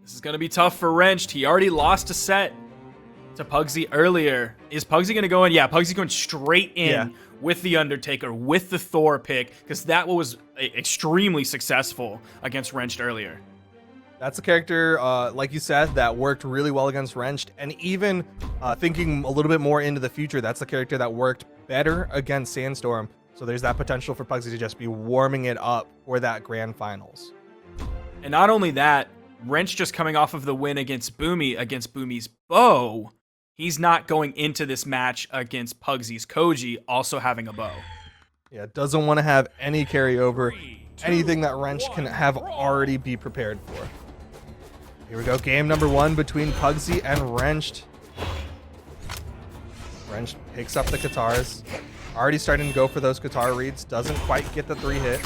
This is going to be tough for Wrenched. He already lost a set to Pugsyxd earlier. Is Pugsyxd going to go in? Yeah, Pugsyxd going straight in with the Undertaker, with the Thor pick, because that was extremely successful against Wrenched earlier. That's a character, like you said, that worked really well against Wrenched. And even thinking a little bit more into the future, that's the character that worked better against Sandstorm. So there's that potential for Pugsyxd to just be warming it up for that grand finals. And not only that, Wrench just coming off of the win against Boomy's bow, he's not going into this match against Pugsy's Koji also having a bow. Yeah, doesn't want to have any carryover, anything that Wrench can have already be prepared for. Here we go, game number 1 between Pugsyxd and Wrenched. Wrenched picks up the Katars. Already starting to go for those Katar reads. Doesn't quite get the 3-hit.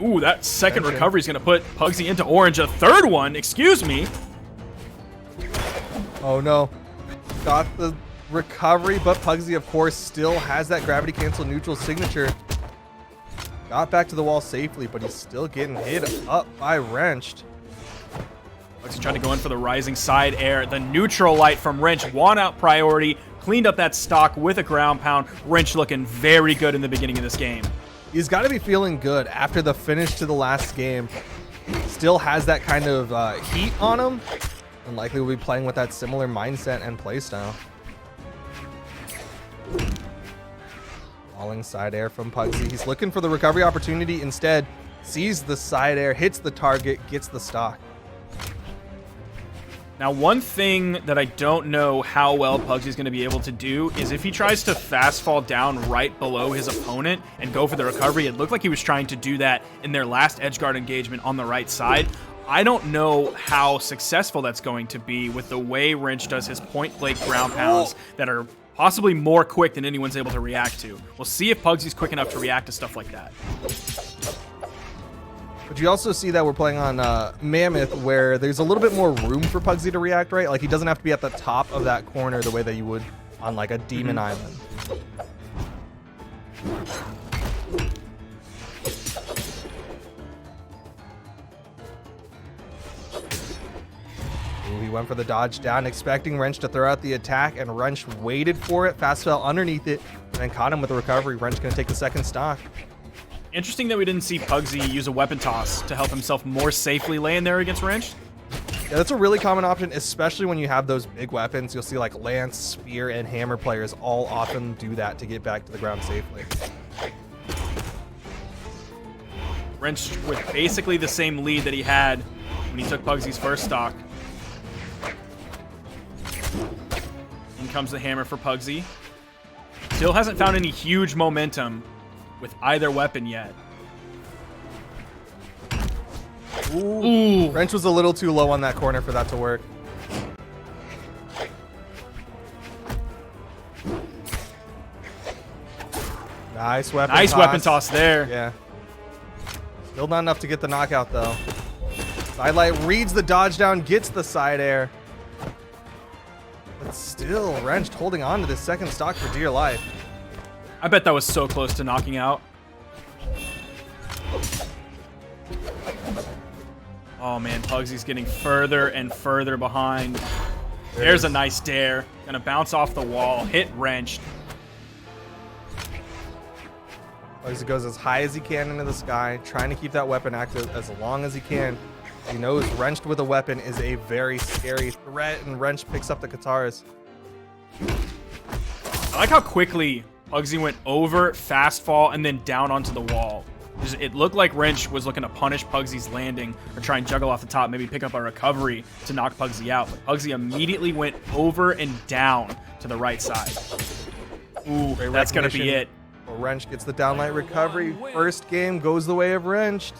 Ooh, that second recovery is going to put Pugsyxd into orange. A third one, excuse me. Oh no. Got the recovery, but Pugsyxd, of course, still has that gravity cancel neutral signature. Got back to the wall safely, but he's still getting hit up by Wrenched. Pugsyxd trying to go in for the rising side air. The neutral light from Wrench, won out priority, cleaned up that stock with a ground pound. Wrench looking very good in the beginning of this game. He's got to be feeling good after the finish to the last game. Still has that kind of heat on him, and likely will be playing with that similar mindset and playstyle. Falling side air from Pugsyxd. He's looking for the recovery opportunity. Instead, sees the side air, hits the target, gets the stock. Now, one thing that I don't know how well Pugsyxd is going to be able to do is if he tries to fast fall down right below his opponent and go for the recovery. It looked like he was trying to do that in their last edgeguard engagement on the right side. I don't know how successful that's going to be with the way Wrench does his point-blank ground pounds that are possibly more quick than anyone's able to react to. We'll see if Pugsyxd's quick enough to react to stuff like that. But you also see that we're playing on Mammoth, where there's a little bit more room for Pugsyxd to react, right? Like, he doesn't have to be at the top of that corner the way that you would on, like, a Demon Island. Ooh, he went for the dodge down, expecting Wrench to throw out the attack, and Wrench waited for it, fast fell underneath it, and then caught him with a recovery. Wrench going to take the second stock. Interesting that we didn't see Pugsyxd use a weapon toss to help himself more safely lay in there against Wrench. Yeah, that's a really common option, especially when you have those big weapons. You'll see like Lance, Spear, and Hammer players all often do that to get back to the ground safely. Wrench with basically the same lead that he had when he took Pugsyxd's first stock. In comes the hammer for Pugsyxd. Still hasn't found any huge momentum with either weapon yet. Ooh. Wrench was a little too low on that corner for that to work. Nice weapon toss. Nice weapon toss there. Yeah. Still not enough to get the knockout, though. Sidelight reads the dodge down, gets the side air. But still, Wrench holding on to this second stock for dear life. I bet that was so close to knocking out. Oh man, Pugsyxd's getting further and further behind. There's a nice dare. Gonna bounce off the wall, hit Wrench. Pugsyxd goes as high as he can into the sky, trying to keep that weapon active as long as he can. He knows Wrenched with a weapon is a very scary threat, and Wrench picks up the Katars. I like how quickly Pugsyxd went over, fast fall, and then down onto the wall. It looked like Wrench was looking to punish Pugsyxd's landing or try and juggle off the top, maybe pick up a recovery to knock Pugsyxd out. But Pugsyxd immediately went over and down to the right side. Ooh, that's going to be it. Well, Wrench gets the downlight recovery. First game goes the way of Wrenched.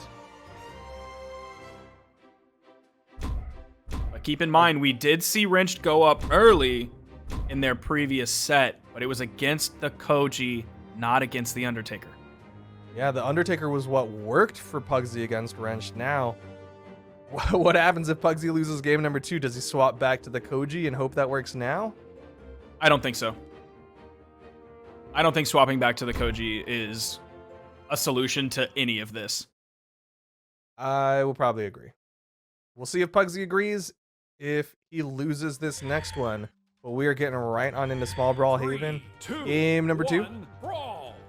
But keep in mind, we did see Wrench go up early in their previous set, but it was against the Koji, not against the Undertaker. Yeah, the Undertaker was what worked for Pugsyxd against Wrench. Now, what happens if Pugsyxd loses game number 2? Does he swap back to the Koji and hope that works now? I don't think so. I don't think swapping back to the Koji is a solution to any of this. I will probably agree. We'll see if Pugsyxd agrees if he loses this next one. But we are getting right on into Small Brawlhalla. Game number 2.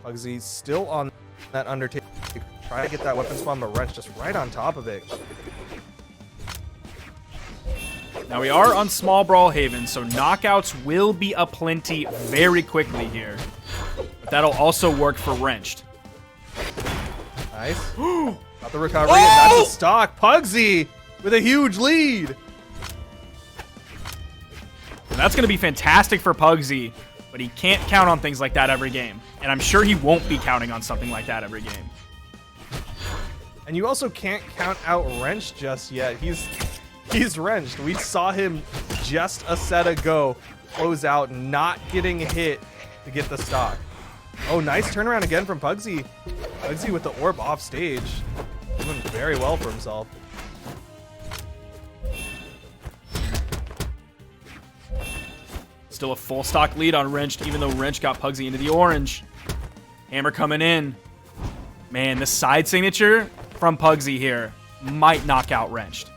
Pugsyxd still on that Undertaker. Try to get that weapon spawn, but Wrench just right on top of it. Now we are on Small Brawlhalla, so knockouts will be aplenty very quickly here. But that'll also work for Wrenched. Nice. Got the recovery, and that's a stock. Pugsyxd with a huge lead. And that's going to be fantastic for Pugsyxd, but he can't count on things like that every game. And I'm sure he won't be counting on something like that every game. And you also can't count out Wrench just yet. He's wrenched. We saw him just a set ago close out, not getting hit to get the stock. Oh, nice turnaround again from Pugsyxd. Pugsyxd with the orb off stage. Doing very well for himself. Still a full stock lead on Wrenched, even though Wrench got Pugsyxd into the orange. Hammer coming in. Man, the side signature from Pugsyxd here might knock out Wrenched.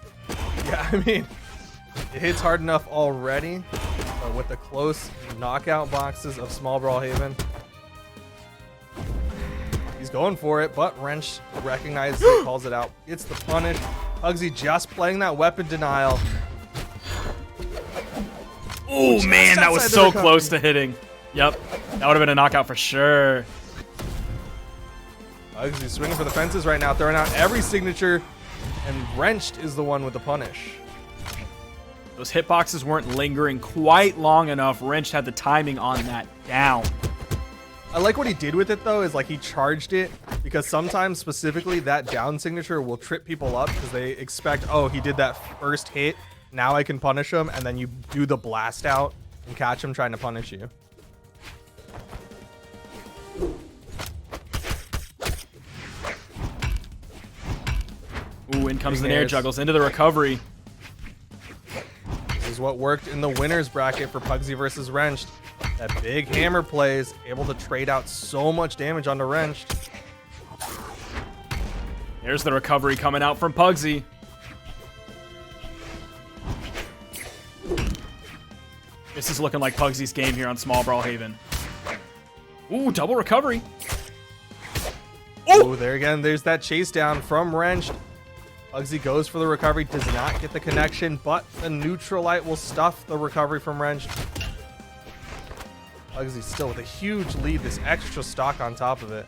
Yeah, I mean, it hits hard enough already, but with the close knockout boxes of Small Brawlhalla, he's going for it, but Wrench recognizes it, calls it out. It's the punish. Pugsyxd just playing that weapon denial. Oh man, that was so close to hitting. Yep, that would have been a knockout for sure. Pugsyxd swinging for the fences right now, throwing out every signature, and Wrenched is the one with the punish. Those hitboxes weren't lingering quite long enough. Wrenched had the timing on that down. I like what he did with it though, is like he charged it, because sometimes specifically that down signature will trip people up because they expect, oh, he did that first hit, now I can punish him, and then you do the blast out and catch him trying to punish you. Ooh, in comes the Nair juggles into the recovery. This is what worked in the winner's bracket for Pugsyxd versus Wrenched. That big hammer plays, able to trade out so much damage onto Wrenched. There's the recovery coming out from Pugsyxd. This is looking like Pugsyxd's game here on Small Brawlhalla. Ooh, double recovery. Oh, there again, there's that chase down from Wrenched. Pugsyxd goes for the recovery, does not get the connection, but the neutral light will stuff the recovery from Wrenched. Pugsyxd still with a huge lead, this extra stock on top of it.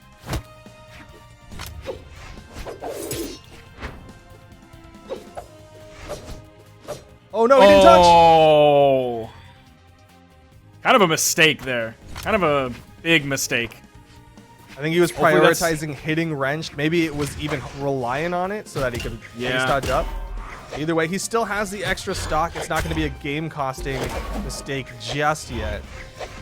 Oh no, he didn't touch! Oh! Kind of a mistake there. Kind of a big mistake. I think he was prioritizing hitting Wrenched. Maybe it was even relying on it so that he could face dodge up. Either way, he still has the extra stock. It's not going to be a game-costing mistake just yet.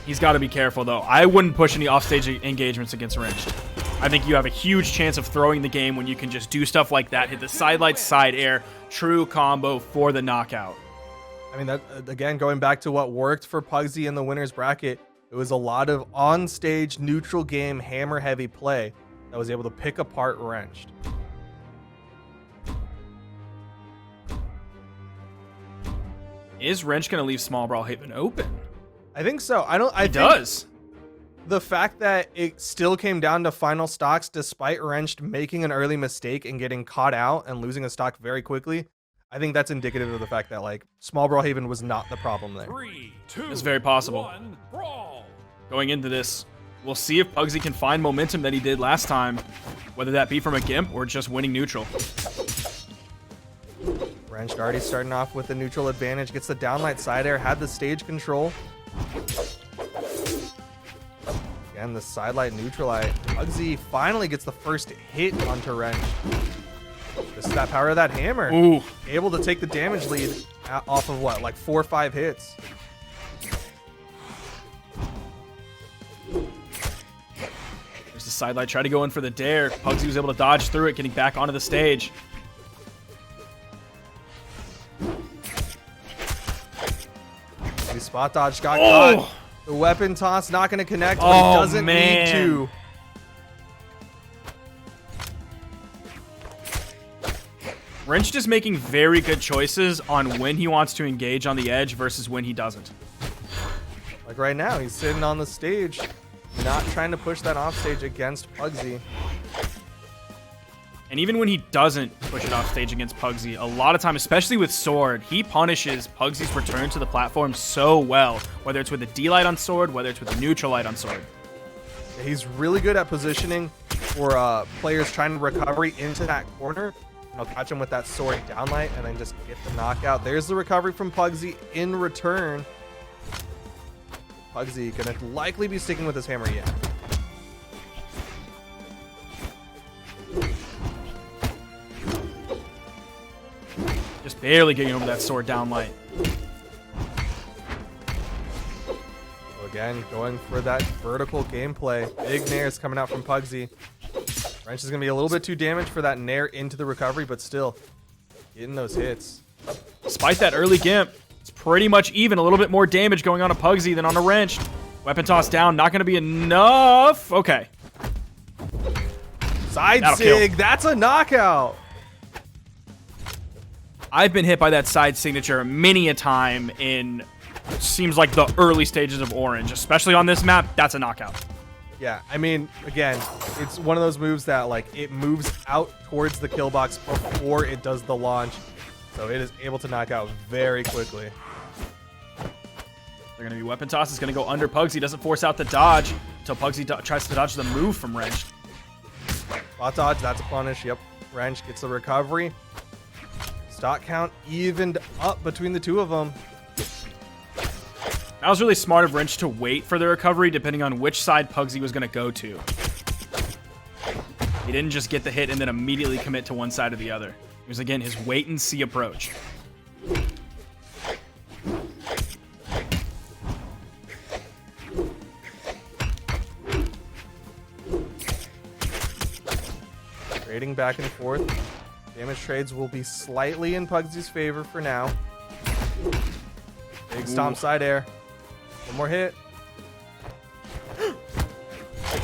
He's got to be careful, though. I wouldn't push any offstage engagements against Wrenched. I think you have a huge chance of throwing the game when you can just do stuff like that. Hit the side light, side air, true combo for the knockout. I mean, that again, going back to what worked for Pugsyxd in the winner's bracket, it was a lot of on-stage, neutral game, hammer-heavy play that was able to pick apart Wrenched. Is Wrench going to leave Small Brawlhalla open? I think so. He does. The fact that it still came down to final stocks despite Wrenched making an early mistake and getting caught out and losing a stock very quickly, I think that's indicative of the fact that like Small Brawlhalla was not the problem there. 3, 2, it's very possible. 1, brawl. Going into this, we'll see if Pugsyxd can find momentum that he did last time, whether that be from a Gimp or just winning neutral. Wrenched already starting off with the neutral advantage, gets the downlight side air, had the stage control. Again, the side light, neutral light. Pugsyxd finally gets the first hit onto Wrench. This is that power of that hammer. Ooh. Able to take the damage lead off of what, like 4 or 5 hits. There's the side light, try to go in for the dare. Pugsyxd was able to dodge through it, getting back onto the stage. The spot dodge got caught. The weapon toss not going to connect, but he doesn't need to. Wrench is making very good choices on when he wants to engage on the edge versus when he doesn't. Like right now, he's sitting on the stage, not trying to push that off stage against Pugsyxd. And even when he doesn't push it off stage against Pugsyxd, a lot of time, especially with Sword, he punishes Pugsyxd's return to the platform so well, whether it's with a D-Light on Sword, whether it's with a neutral light on Sword. He's really good at positioning for players trying to recovery into that corner. I'll catch him with that Sword downlight and then just get the knockout. There's the recovery from Pugsyxd in return. Pugsyxd gonna likely be sticking with his hammer yet. Just barely getting over that Sword downlight. So again, going for that vertical gameplay. Big nairs coming out from Pugsyxd. Wrench is going to be a little bit too damaged for that nair into the recovery, but still getting those hits. Despite that early gimp, it's pretty much even. A little bit more damage going on to Pugsyxd than on a Wrench. Weapon toss down, not going to be enough. Okay. Side That'll sig, kill. that's a knockout. I've been hit by that side signature many a time in, seems like, the early stages of Orange. Especially on this map, that's a knockout. Yeah, I mean, again, it's one of those moves that, like, it moves out towards the kill box before it does the launch. So it is able to knock out very quickly. They're going to be weapon toss. It's going to go under Pugsyxd. Doesn't force out the dodge until Pugsyxd tries to dodge the move from Wrench. Spot dodge, that's a punish. Yep, Wrench gets the recovery. Stock count evened up between the two of them. That was really smart of Wrench to wait for the recovery depending on which side Pugsyxd was going to go to. He didn't just get the hit and then immediately commit to one side or the other. It was, again, his wait-and-see approach. Trading back and forth. Damage trades will be slightly in Pugsyxd's favor for now. Big stomp side air. One more hit.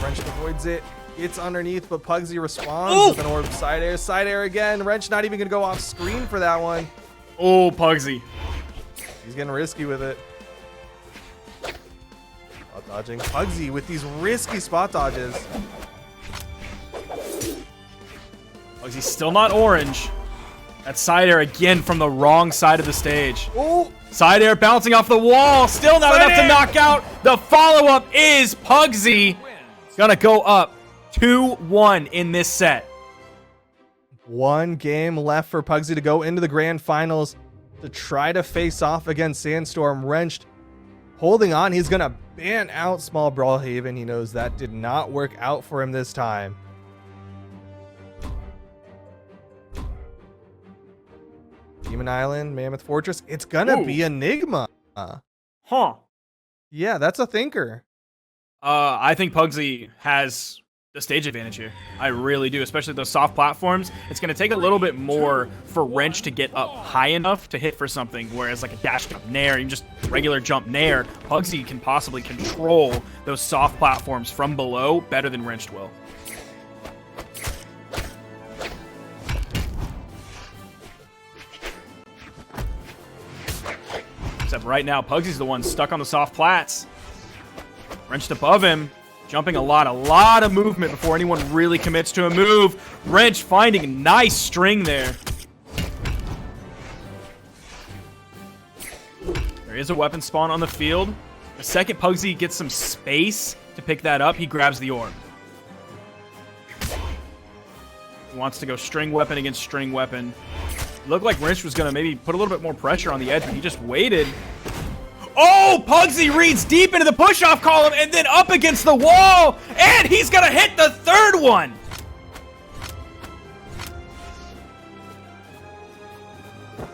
Wrench avoids it. It's underneath, but Pugsyxd responds with an orb side air. Side air again. Wrench not even going to go off screen for that one. Oh, Pugsyxd. He's getting risky with it. Spot dodging. Pugsyxd with these risky spot dodges. Pugsyxd's still not Orange. That side air again from the wrong side of the stage. Oh! Side air bouncing off the wall. Still not enough to knock out. The follow-up is Pugsyxd. Gonna go up 2-1 in this set. One game left for Pugsyxd to go into the grand finals to try to face off against Sandstorm. Wrenched holding on. He's going to ban out Small Brawlhaven. He knows that did not work out for him this time. Demon Island, Mammoth Fortress. It's going to be Enigma. Huh. Yeah, that's a thinker. I think Pugsyxd has the stage advantage here. I really do, especially those soft platforms. It's going to take a little bit more for Wrench to get up high enough to hit for something, whereas like a dash jump nair, even just regular jump nair, Pugsyxd can possibly control those soft platforms from below better than Wrench will. Except right now, Pugsyxd's the one stuck on the soft plats. Wrenched above him, jumping a lot of movement before anyone really commits to a move. Wrench finding a nice string there. There is a weapon spawn on the field. The second Pugsyxd gets some space to pick that up, he grabs the orb. He wants to go string weapon against string weapon. Looked like Wrench was going to maybe put a little bit more pressure on the edge, but he just waited. Oh, Pugsyxd reads deep into the push-off column and then up against the wall, and he's going to hit the third one.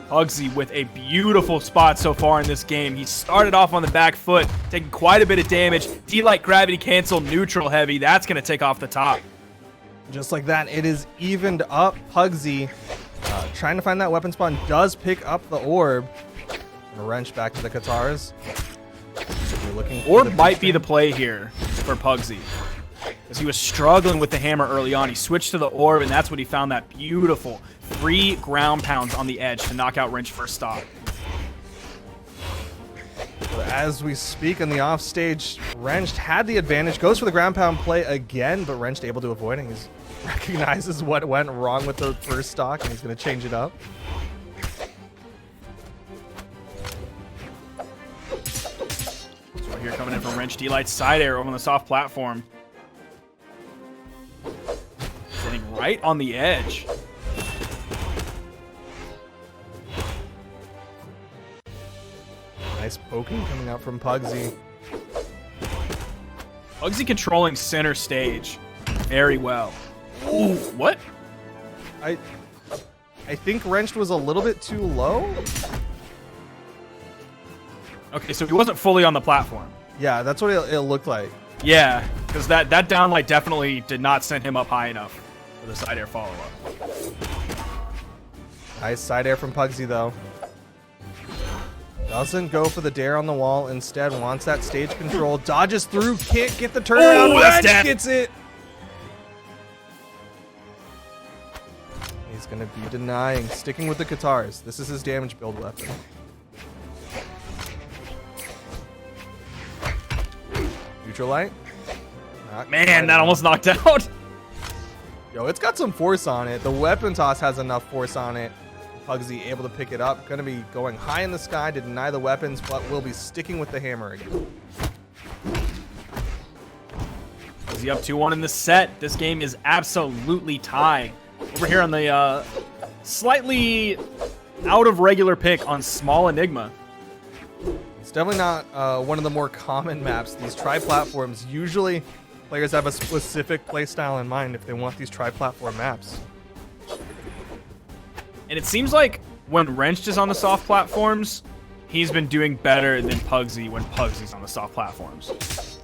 Pugsyxd with a beautiful spot so far in this game. He started off on the back foot, taking quite a bit of damage. D-Light gravity cancel, neutral heavy. That's going to take off the top. Just like that, it is evened up. Pugsyxd trying to find that weapon spawn, does pick up the orb. Wrench back to the Katars. Orb might be the play here for Pugsyxd. because he was struggling with the hammer early on. He switched to the orb, and that's when he found that beautiful 3 ground pounds on the edge to knock out Wrench first stock. So as we speak on the offstage, Wrenched had the advantage, goes for the ground pound play again, but Wrenched able to avoid it. He recognizes what went wrong with the first stock, and he's going to change it up. So here coming in from Wrench, D-Light side air over on the soft platform. Sitting right on the edge. Nice poking coming out from Pugsy. Pugsy controlling center stage very well. Ooh, what? I think Wrenched was a little bit too low. Okay, so he wasn't fully on the platform. Yeah, that's what it looked like. Yeah, because that downlight definitely did not send him up high enough for the side air follow-up. Nice side air from Pugsy, though. Doesn't go for the dare on the wall. Instead, wants that stage control. Dodges through. Can't get the turnaround. Oh, that's Wrench death. gets it. He's going to be denying. Sticking with the guitars. This is his damage build weapon. Neutral light. Man, that almost knocked out. Yo, it's got some force on it. The weapon toss has enough force on it. Pugsy able to pick it up. Going to be going high in the sky to deny the weapons, but will be sticking with the hammer again. Pugsy up 2-1 in the set. This game is absolutely tied. Over here on the slightly out of regular pick on Small Enigma. It's definitely not one of the more common maps. These tri-platforms, usually players have a specific playstyle in mind if they want these tri-platform maps. And it seems like when Wrenched is on the soft platforms, he's been doing better than Pugsy when Pugsy's on the soft platforms.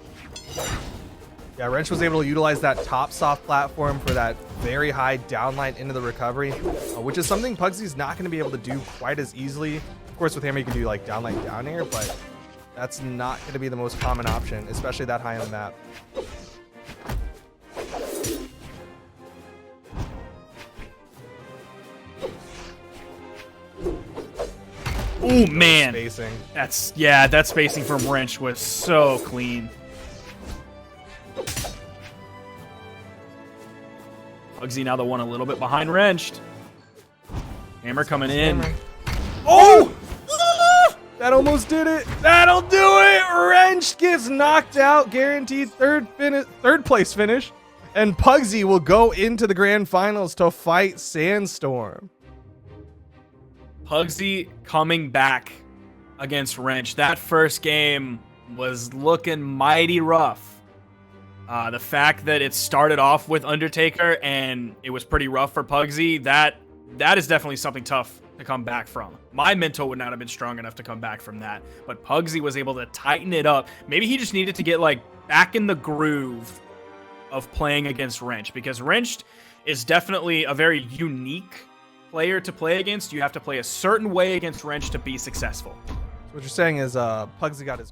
Yeah, Wrench was able to utilize that top soft platform for that very high downlight into the recovery, which is something Pugsy's not going to be able to do quite as easily. Of course, with hammer, you can do like downlight down air, but that's not going to be the most common option, especially that high on the map. Oh man, Spacing. that spacing from Wrench was so clean. Pugsy now the one a little bit behind Wrenched. Hammer coming in. Oh! That almost did it. That'll do it. Wrench gets knocked out. Guaranteed third place finish. And Pugsy will go into the grand finals to fight Sandstorm. Pugsy coming back against Wrench. That first game was looking mighty rough. The fact that it started off with Undertaker and it was pretty rough for Pugsy, that is definitely something tough to come back from. My mental would not have been strong enough to come back from that, but Pugsy was able to tighten it up. Maybe he just needed to get like back in the groove of playing against Wrench, because Wrench is definitely a very unique player to play against. You have to play a certain way against Wrench to be successful. So what you're saying is Pugsy got his